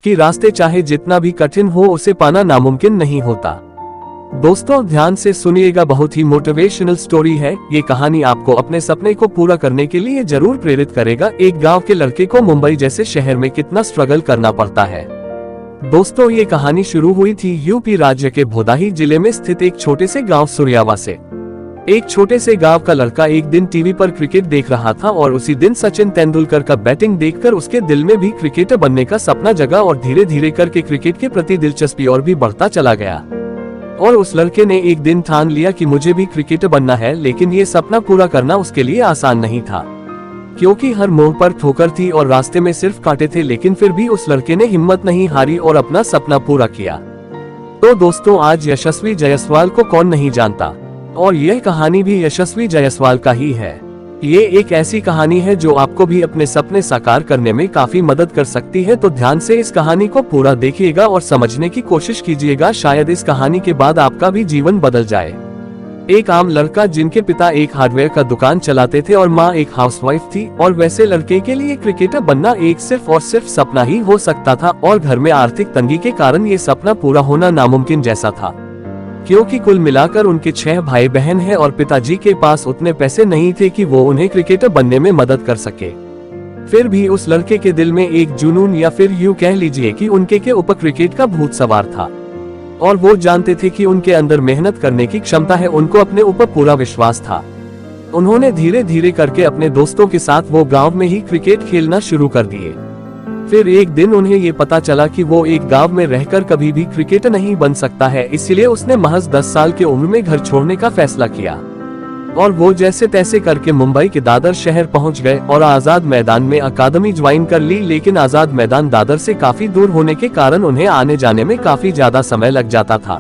कि रास्ते चाहे जितना भी कठिन हो उसे पाना नामुमकिन नहीं होता। दोस्तों ध्यान से सुनिएगा, बहुत ही मोटिवेशनल स्टोरी है। ये कहानी आपको अपने सपने को पूरा करने के लिए जरूर प्रेरित करेगा। एक गांव के लड़के को मुंबई जैसे शहर में कितना स्ट्रगल करना पड़ता है। दोस्तों ये कहानी शुरू हुई थी यूपी राज्य के भोदाही जिले में स्थित एक छोटे से गांव सूर्यावा से। एक छोटे से गांव का लड़का एक दिन टीवी पर क्रिकेट देख रहा था और उसी दिन सचिन तेंदुलकर का बैटिंग देखकर उसके दिल में भी क्रिकेटर बनने का सपना जगा और धीरे धीरे करके क्रिकेट के प्रति दिलचस्पी और भी बढ़ता चला गया। और उस लड़के ने एक दिन ठान लिया कि मुझे भी क्रिकेटर बनना है, लेकिन ये सपना पूरा करना उसके लिए आसान नहीं था, क्योंकि हर मोड़ पर ठोकर थी और रास्ते में सिर्फ कांटे थे। लेकिन फिर भी उस लड़के ने हिम्मत नहीं हारी और अपना सपना पूरा किया। तो दोस्तों आज यशस्वी जायसवाल को कौन नहीं जानता, और यह कहानी भी यशस्वी जायसवाल का ही है। ये एक ऐसी कहानी है जो आपको भी अपने सपने साकार करने में काफी मदद कर सकती है। तो ध्यान से इस कहानी को पूरा देखिएगा और समझने की कोशिश कीजिएगा, शायद इस कहानी के बाद आपका भी जीवन बदल जाए। एक आम लड़का जिनके पिता एक हार्डवेयर का दुकान चलाते थे और माँ एक हाउसवाइफ थी, और वैसे लड़के के लिए क्रिकेटर बनना एक सिर्फ और सिर्फ सपना ही हो सकता था। और घर में आर्थिक तंगी के कारण ये सपना पूरा होना नामुमकिन जैसा था, क्योंकि कुल मिलाकर उनके 6 भाई बहन हैं और पिताजी के पास उतने पैसे नहीं थे कि वो उन्हें क्रिकेटर बनने में मदद कर सके। फिर भी उस लड़के के दिल में एक जुनून, या फिर यूं कह लीजिए कि उनके के ऊपर क्रिकेट का भूत सवार था, और वो जानते थे कि उनके अंदर मेहनत करने की क्षमता है। उनको अपने ऊपर पूरा विश्वास था। उन्होंने धीरे धीरे करके अपने दोस्तों के साथ वो गाँव में ही क्रिकेट खेलना शुरू कर दिए। फिर एक दिन उन्हें ये पता चला कि वो एक गांव में रहकर कभी भी क्रिकेटर नहीं बन सकता है, इसलिए उसने महज 10 साल की उम्र में घर छोड़ने का फैसला किया और वो जैसे तैसे करके मुंबई के दादर शहर पहुंच गए और आजाद मैदान में अकादमी ज्वाइन कर ली। लेकिन आजाद मैदान दादर से काफी दूर होने के कारण उन्हें आने जाने में काफी ज्यादा समय लग जाता था,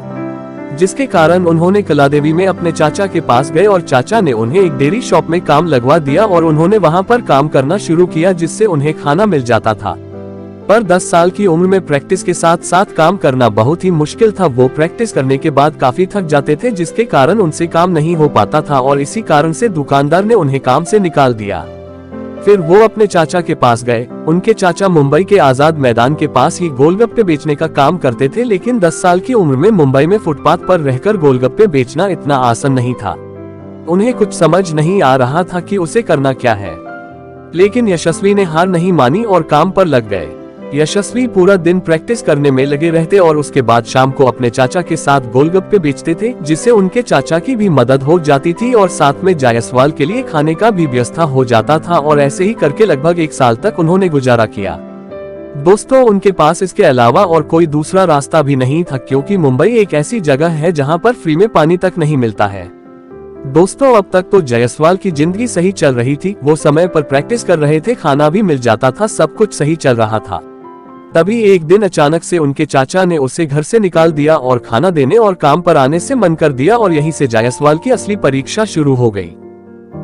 जिसके कारण उन्होंने कलादेवी में अपने चाचा के पास गए और चाचा ने उन्हें एक डेयरी शॉप में काम लगवा दिया और उन्होंने वहां पर काम करना शुरू किया, जिससे उन्हें खाना मिल जाता था। पर 10 साल की उम्र में प्रैक्टिस के साथ साथ काम करना बहुत ही मुश्किल था। वो प्रैक्टिस करने के बाद काफी थक जाते थे, जिसके कारण उनसे काम नहीं हो पाता था और इसी कारण से दुकानदार ने उन्हें काम से निकाल दिया। फिर वो अपने चाचा के पास गए। उनके चाचा मुंबई के आजाद मैदान के पास ही गोलगप्पे बेचने का काम करते थे, लेकिन 10 साल की उम्र में मुंबई में फुटपाथ पर रहकर गोलगप्पे बेचना इतना आसान नहीं था। उन्हें कुछ समझ नहीं आ रहा था कि उसे करना क्या है। लेकिन यशस्वी ने हार नहीं मानी और काम पर लग गए। यशस्वी पूरा दिन प्रैक्टिस करने में लगे रहते और उसके बाद शाम को अपने चाचा के साथ गोलगप्पे बेचते थे, जिससे उनके चाचा की भी मदद हो जाती थी और साथ में जायसवाल के लिए खाने का भी व्यवस्था हो जाता था। और ऐसे ही करके लगभग 1 साल तक उन्होंने गुजारा किया। दोस्तों उनके पास इसके अलावा और कोई दूसरा रास्ता भी नहीं था, क्योंकि मुंबई एक ऐसी जगह है जहाँ पर फ्री में पानी तक नहीं मिलता है। दोस्तों अब तक तो जायसवाल की जिंदगी सही चल रही थी। वो समय पर प्रैक्टिस कर रहे थे, खाना भी मिल जाता था, सब कुछ सही चल रहा था। तभी एक दिन अचानक से उनके चाचा ने उसे घर से निकाल दिया और खाना देने और काम पर आने से मन कर दिया, और यहीं से जायसवाल की असली परीक्षा शुरू हो गई।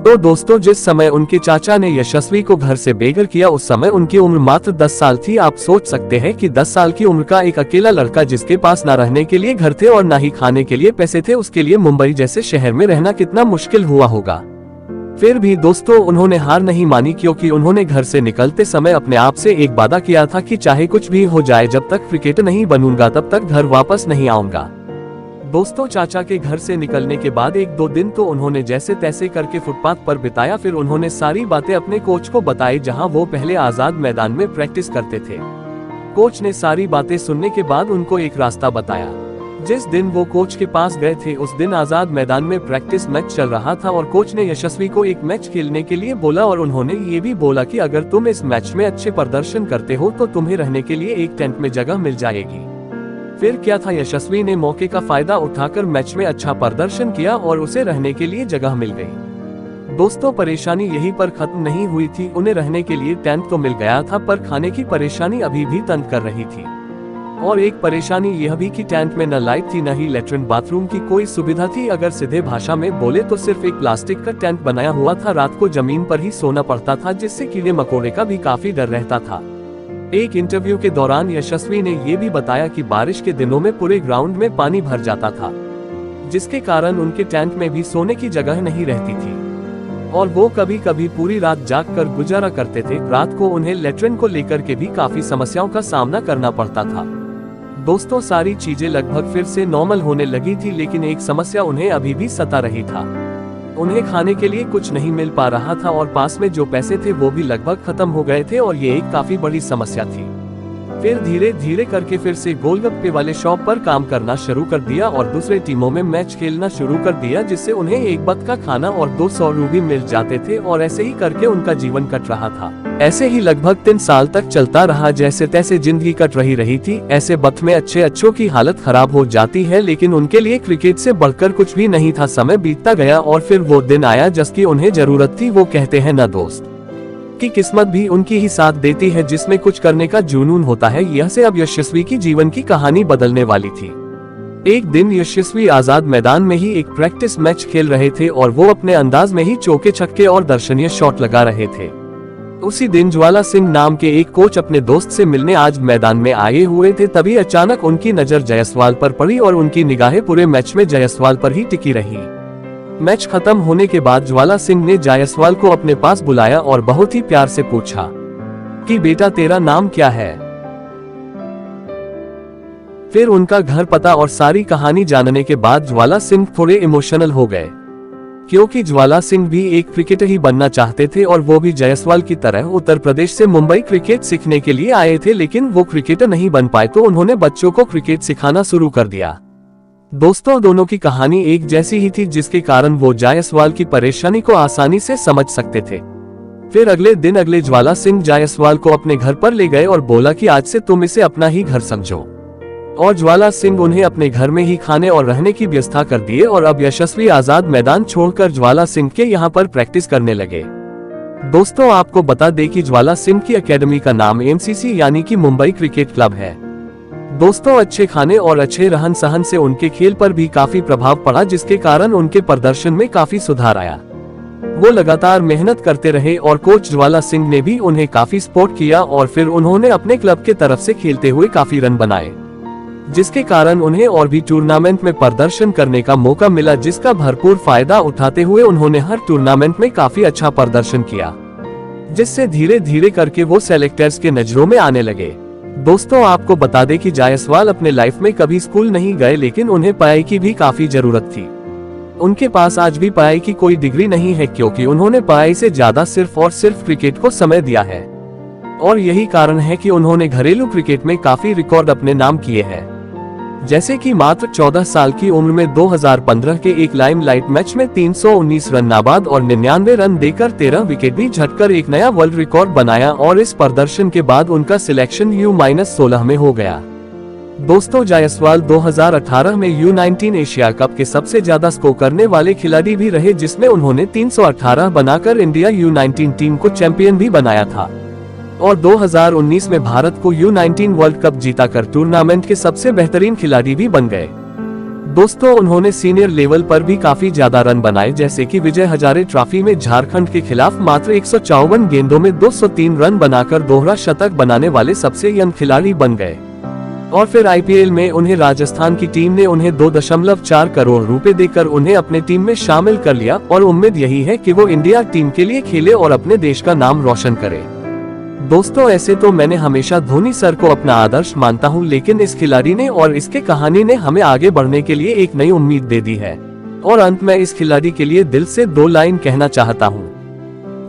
तो दोस्तों जिस समय उनके चाचा ने यशस्वी को घर से बेघर किया, उस समय उनकी उम्र मात्र 10 साल थी। आप सोच सकते हैं कि 10 साल की उम्र का एक अकेला लड़का, जिसके पास ना रहने के लिए घर थे और ना ही खाने के लिए पैसे थे, उसके लिए मुंबई जैसे शहर में रहना कितना मुश्किल हुआ होगा। फिर भी दोस्तों उन्होंने हार नहीं मानी, क्योंकि उन्होंने घर से निकलते समय अपने आप से एक वादा किया था कि चाहे कुछ भी हो जाए, जब तक क्रिकेटर नहीं बनूंगा तब तक घर वापस नहीं आऊंगा। दोस्तों चाचा के घर से निकलने के बाद 1-2 दिन तो उन्होंने जैसे तैसे करके फुटपाथ पर बिताया। फिर उन्होंने सारी बातें अपने कोच को बताई, जहां वो पहले आजाद मैदान में प्रैक्टिस करते थे। कोच ने सारी बातें सुनने के बाद उनको एक रास्ता बताया। जिस दिन वो कोच के पास गए थे उस दिन आजाद मैदान में प्रैक्टिस मैच चल रहा था और कोच ने यशस्वी को एक मैच खेलने के लिए बोला, और उन्होंने ये भी बोला कि अगर तुम इस मैच में अच्छे प्रदर्शन करते हो तो तुम्हें रहने के लिए एक टेंट में जगह मिल जाएगी। फिर क्या था, यशस्वी ने मौके का फायदा उठाकर मैच में अच्छा प्रदर्शन किया और उसे रहने के लिए जगह मिल गई। दोस्तों परेशानी यहीं पर खत्म नहीं हुई थी। उन्हें रहने के लिए टेंट तो मिल गया था, पर खाने की परेशानी अभी भी तंग कर रही थी। और एक परेशानी यह भी कि टेंट में न लाइट थी, न ही लेटरिन बाथरूम की कोई सुविधा थी। अगर सीधे भाषा में बोले तो सिर्फ एक प्लास्टिक का टेंट बनाया हुआ था। रात को जमीन पर ही सोना पड़ता था, जिससे कीड़े मकोड़े का भी काफी डर रहता था। एक इंटरव्यू के दौरान यशस्वी ने ये भी बताया कि बारिश के दिनों में पूरे ग्राउंड में पानी भर जाता था, जिसके कारण उनके टेंट में भी सोने की जगह नहीं रहती थी। और वो कभी कभी पूरी रात जाग कर गुजारा करते थे। रात को उन्हें लेटरिन को लेकर के भी काफी समस्याओं का सामना करना पड़ता था। दोस्तों, सारी चीजें लगभग फिर से नॉर्मल होने लगी थी, लेकिन एक समस्या उन्हें अभी भी सता रही था। उन्हें खाने के लिए कुछ नहीं मिल पा रहा था और पास में जो पैसे थे वो भी लगभग खत्म हो गए थे और ये एक काफी बड़ी समस्या थी। फिर धीरे धीरे करके फिर से गोलगप्पे वाले शॉप पर काम करना शुरू कर दिया और दूसरे टीमों में मैच खेलना शुरू कर दिया, जिससे उन्हें एक वक्त का खाना और 200 रूपये मिल जाते थे और ऐसे ही करके उनका जीवन कट रहा था। ऐसे ही लगभग 3 साल तक चलता रहा। जैसे तैसे जिंदगी कट रही थी। ऐसे वक्त में अच्छों की हालत खराब हो जाती है, लेकिन उनके लिए क्रिकेट से बढ़कर कुछ भी नहीं था। समय बीतता गया और फिर वो दिन आया जिसकी उन्हें जरूरत थी। वो कहते हैं ना दोस्त कि किस्मत भी उनकी ही साथ देती है, जिसमें कुछ करने का जुनून होता है। यह से अब यशस्वी की जीवन की कहानी बदलने वाली थी। एक दिन यशस्वी आजाद मैदान में ही एक प्रैक्टिस मैच खेल रहे थे और वो अपने अंदाज में ही चौके छक्के और दर्शनीय शॉट लगा रहे थे। उसी दिन ज्वाला सिंह नाम के एक कोच अपने दोस्त से मिलने आज मैदान में आए हुए थे। तभी अचानक उनकी नजर जायसवाल पर पड़ी और उनकी निगाहें पूरे मैच में जायसवाल पर ही टिकी रही। मैच खत्म होने के बाद ज्वाला सिंह ने जायसवाल को अपने पास बुलाया और बहुत ही प्यार से पूछा कि बेटा तेरा नाम क्या है। फिर उनका घर पता और सारी कहानी जानने के बाद ज्वाला सिंह थोड़े इमोशनल हो गए, क्योंकि ज्वाला सिंह भी एक क्रिकेटर ही बनना चाहते थे और वो भी जायसवाल की तरह उत्तर प्रदेश से मुंबई क्रिकेट सीखने के लिए आए थे। लेकिन वो क्रिकेटर नहीं बन पाए, तो उन्होंने बच्चों को क्रिकेट सिखाना शुरू कर दिया। दोस्तों, दोनों की कहानी एक जैसी ही थी, जिसके कारण वो जायसवाल की परेशानी को आसानी से समझ सकते थे। फिर अगले दिन ज्वाला सिंह जायसवाल को अपने घर पर ले गए और बोला कि आज से तुम इसे अपना ही घर समझो। और ज्वाला सिंह उन्हें अपने घर में ही खाने और रहने की व्यवस्था कर दिए और अब यशस्वी आजाद मैदान छोड़कर ज्वाला सिंह के यहाँ पर प्रैक्टिस करने लगे। दोस्तों, आपको बता दें कि ज्वाला सिंह की एकेडमी का नाम MCC यानी कि मुंबई क्रिकेट क्लब है। दोस्तों, अच्छे खाने और अच्छे रहन सहन से उनके खेल पर भी काफी प्रभाव पड़ा, जिसके कारण उनके प्रदर्शन में काफी सुधार आया। वो लगातार मेहनत करते रहे और कोच ज्वाला सिंह ने भी उन्हें काफी सपोर्ट किया और फिर उन्होंने अपने क्लब के तरफ से खेलते हुए काफी रन बनाए, जिसके कारण उन्हें और भी टूर्नामेंट में प्रदर्शन करने का मौका मिला, जिसका भरपूर फायदा उठाते हुए उन्होंने हर टूर्नामेंट में काफी अच्छा प्रदर्शन किया, जिससे धीरे धीरे करके वो सेलेक्टर्स के नजरों में आने लगे। दोस्तों, आपको बता दें कि जायसवाल अपने लाइफ में कभी स्कूल नहीं गए, लेकिन उन्हें पढ़ाई की भी काफी जरूरत थी। उनके पास आज भी पढ़ाई की कोई डिग्री नहीं है, क्योंकि उन्होंने पढ़ाई से ज्यादा सिर्फ और सिर्फ क्रिकेट को समय दिया है। और यही कारण है कि उन्होंने घरेलू क्रिकेट में काफी रिकॉर्ड अपने नाम किए हैं, जैसे कि मात्र 14 साल की उम्र में 2015 के एक लाइमलाइट मैच में 319 रन नाबाद और 99 रन देकर 13 विकेट भी झटकर एक नया वर्ल्ड रिकॉर्ड बनाया और इस प्रदर्शन के बाद उनका सिलेक्शन U-16 में हो गया। दोस्तों, जायसवाल 2018 में U-19 एशिया कप के सबसे ज्यादा स्कोर करने वाले खिलाड़ी भी रहे, जिसमें उन्होंने 318 बनाकर इंडिया U-19 टीम को चैंपियन भी बनाया था और 2019 में भारत को U-19 वर्ल्ड कप जीताकर टूर्नामेंट के सबसे बेहतरीन खिलाड़ी भी बन गए। दोस्तों, उन्होंने सीनियर लेवल पर भी काफी ज्यादा रन बनाए, जैसे कि विजय हजारे ट्रॉफी में झारखंड के खिलाफ मात्र 154 गेंदों में 203 रन बनाकर दोहरा शतक बनाने वाले सबसे यंग खिलाड़ी बन गए। और फिर IPL में उन्हें राजस्थान की टीम ने उन्हें 2.4 करोड़ रुपए देकर उन्हें अपने टीम में शामिल कर लिया और उम्मीद यही है कि वो इंडिया टीम के लिए खेले और अपने देश का नाम रोशन करे। दोस्तों, ऐसे तो मैंने हमेशा धोनी सर को अपना आदर्श मानता हूं, लेकिन इस खिलाड़ी ने और इसके कहानी ने हमें आगे बढ़ने के लिए एक नई उम्मीद दे दी है। और अंत में इस खिलाड़ी के लिए दिल से 2 लाइन कहना चाहता हूं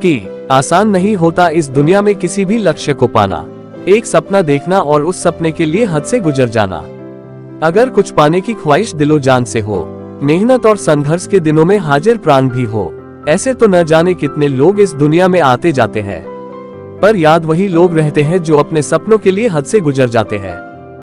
कि आसान नहीं होता इस दुनिया में किसी भी लक्ष्य को पाना, एक सपना देखना और उस सपने के लिए हद से गुजर जाना। अगर कुछ पाने की ख्वाहिश दिलो जान से हो, मेहनत और संघर्ष के दिनों में हाजिर प्राण भी हो, ऐसे तो न जाने कितने लोग इस दुनिया में आते जाते हैं, पर याद वही लोग रहते हैं जो अपने सपनों के लिए हद से गुजर जाते हैं।